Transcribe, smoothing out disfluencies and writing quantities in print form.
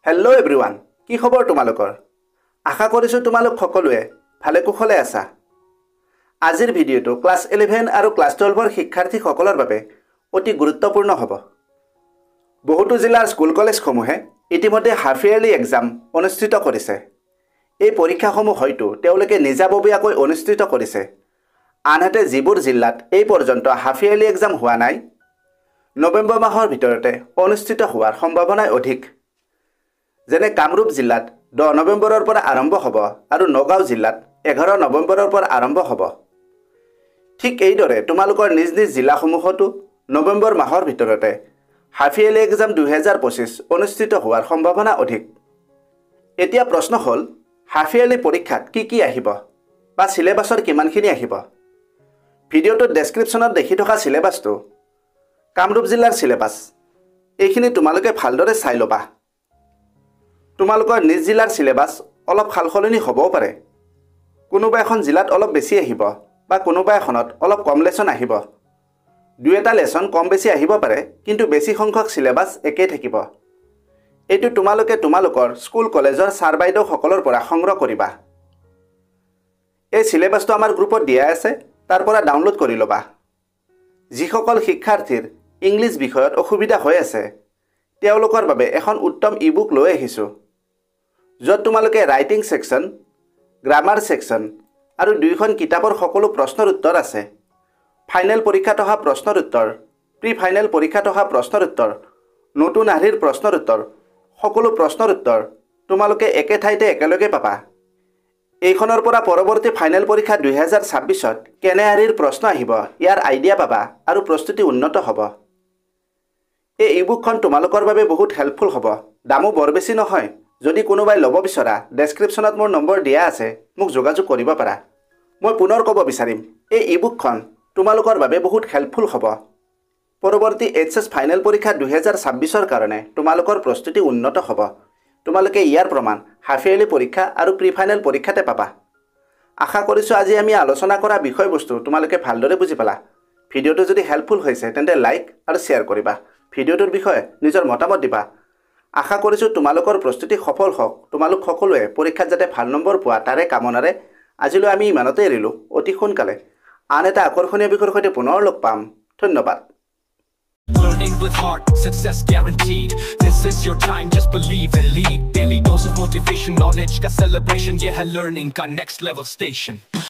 Hello' everyone, কি খবৰ তোমালোকৰ? আশা কৰিছোঁ তোমালোক সকলোৱে ভালে কুশলে আছা। আজিৰ ভিডিঅ'টো ক্লাছ 11 আৰু ক্লাছ 12ৰ শিক্ষাৰ্থীসকলৰ বাবে অতি গুৰুত্বপূৰ্ণ হ'ব। বহুতো জিলাৰ স্কুল কলেজসমূহে ইতিমধ্যে হাফ ইয়াৰলি এক্সাম অনুষ্ঠিত কৰিছে। এই পৰীক্ষাসমূহ হয়তো তেওঁলোকে নিজাববীয়াকৈ অনুষ্ঠিত কৰিছে। আনহাতে যিবোৰ জিলাত এই পৰ্যন্ত হাফ ইয়াৰলি এক্সাম হোৱা নাই, নৱেম্বৰ মাহৰ ভিতৰতে অনুষ্ঠিত হোৱাৰ সম্ভাৱনাই অধিক। যেনে কামৰূপ জিলাত 10 নৱেম্বৰৰ পৰা আৰম্ভ হ'ব আৰু নগাঁও জিলাত 11 নৱেম্বৰৰ পৰা আৰম্ভ হ'ব। ঠিক এইদৰে তোমালোকৰ নিজ নিজ জিলাসমূহতো নৱেম্বৰ মাহৰ ভিতৰতে হাফ ইয়াৰলি এক্সাম 2025 অনুষ্ঠিত হোৱাৰ সম্ভাৱনা অধিক। এতিয়া প্ৰশ্ন হ'ল, হাফ ইয়াৰলি পৰীক্ষাত কি আহিব বা সিলেবাছৰ কিমানখিনি আহিব? ভিডিঅ'টোৰ ডেছক্ৰিপশ্যনত দেখি থকা সিলেবাছটো কামৰূপ জিলাৰ সিলেবাছ। এইখিনি তোমালোকে ভালদৰে চাই ল'বা। তোমালোকৰ নিজ জিলাৰ সিলেবাছ অলপ সালসলনি হ'বও পাৰে। কোনোবা এখন জিলাত অলপ বেছি আহিব বা কোনোবা এখনত অলপ কম লেছন আহিব। দুই এটা লেছন কম বেছি আহিব পাৰে, কিন্তু বেছি সংখ্যক সিলেবাছ একেই থাকিব। এইটো তোমালোকে তোমালোকৰ স্কুল কলেজৰ ছাৰ বাইদেউসকলৰ পৰা সংগ্ৰহ কৰিবা। এই সিলেবাছটো আমাৰ গ্ৰুপত দিয়া আছে, তাৰ পৰা ডাউনলোড কৰি ল'বা। যিসকল শিক্ষাৰ্থীৰ ইংলিছ বিষয়ত অসুবিধা হৈ আছে, তেওঁলোকৰ বাবে এখন উত্তম ইবুক লৈ আহিছোঁ, য'ত তোমালোকে ৰাইটিং ছেকশ্যন, গ্ৰামাৰ ছেকশ্যন আৰু দুইখন কিতাপৰ সকলো প্ৰশ্নৰ উত্তৰ আছে। ফাইনেল পৰীক্ষাত অহা প্ৰশ্নৰ উত্তৰ, প্ৰি ফাইনেল পৰীক্ষাত অহা প্ৰশ্নৰ উত্তৰ, নতুন আৰ্হিৰ প্ৰশ্নৰ উত্তৰ, সকলো প্ৰশ্নৰ উত্তৰ তোমালোকে একে ঠাইতে একেলগে পাবা। এইখনৰ পৰা পৰৱৰ্তী ফাইনেল পৰীক্ষা 2026ত কেনে আৰ্হিৰ প্ৰশ্ন আহিব ইয়াৰ আইডিয়া পাবা আৰু প্ৰস্তুতি উন্নত হ'ব। এই ইবুকখন তোমালোকৰ বাবে বহুত হেল্পফুল হ'ব। দামো বৰ বেছি নহয়। যদি কোনোবাই ল'ব বিচৰা, ডেছক্ৰিপশ্যনত মোৰ নম্বৰ দিয়া আছে, মোক যোগাযোগ কৰিব পাৰা। মই পুনৰ ক'ব বিচাৰিম, এই ইবুকখন তোমালোকৰ বাবে বহুত হেল্পফুল হ'ব। পৰৱৰ্তী এইচএছ ফাইনেল পৰীক্ষা 2026ৰ কাৰণে তোমালোকৰ প্ৰস্তুতি উন্নত হ'ব। তোমালোকে ইয়াৰ প্ৰমাণ হাফ ইয়াৰলি পৰীক্ষা আৰু প্ৰি ফাইনেল পৰীক্ষাতে পাবা। আশা কৰিছোঁ আজি আমি আলোচনা কৰা বিষয়বস্তু তোমালোকে ভালদৰে বুজি পালা। ভিডিঅ'টো যদি হেল্পফুল হৈছে তেন্তে লাইক আৰু শ্বেয়াৰ কৰিবা। ভিডিঅ'টোৰ বিষয়ে নিজৰ মতামত দিবা। আশা কৰিছোঁ তোমালোকৰ প্ৰস্তুতি সফল হওক। তোমালোক সকলোৱে পৰীক্ষাত যাতে ভাল নম্বৰ পোৱা তাৰে কামনাৰে আজিলৈ আমি ইমানতে এৰিলোঁ। অতি সোনকালে আন এটা আকৰ্ষণীয় বিষয়ৰ সৈতে পুনৰ লগ পাম। ধন্যবাদ। Learning with heart, success guaranteed. This is your time, just believe and lead. Daily dose of motivation, knowledge ka celebration. Yeah, learning ka next level station.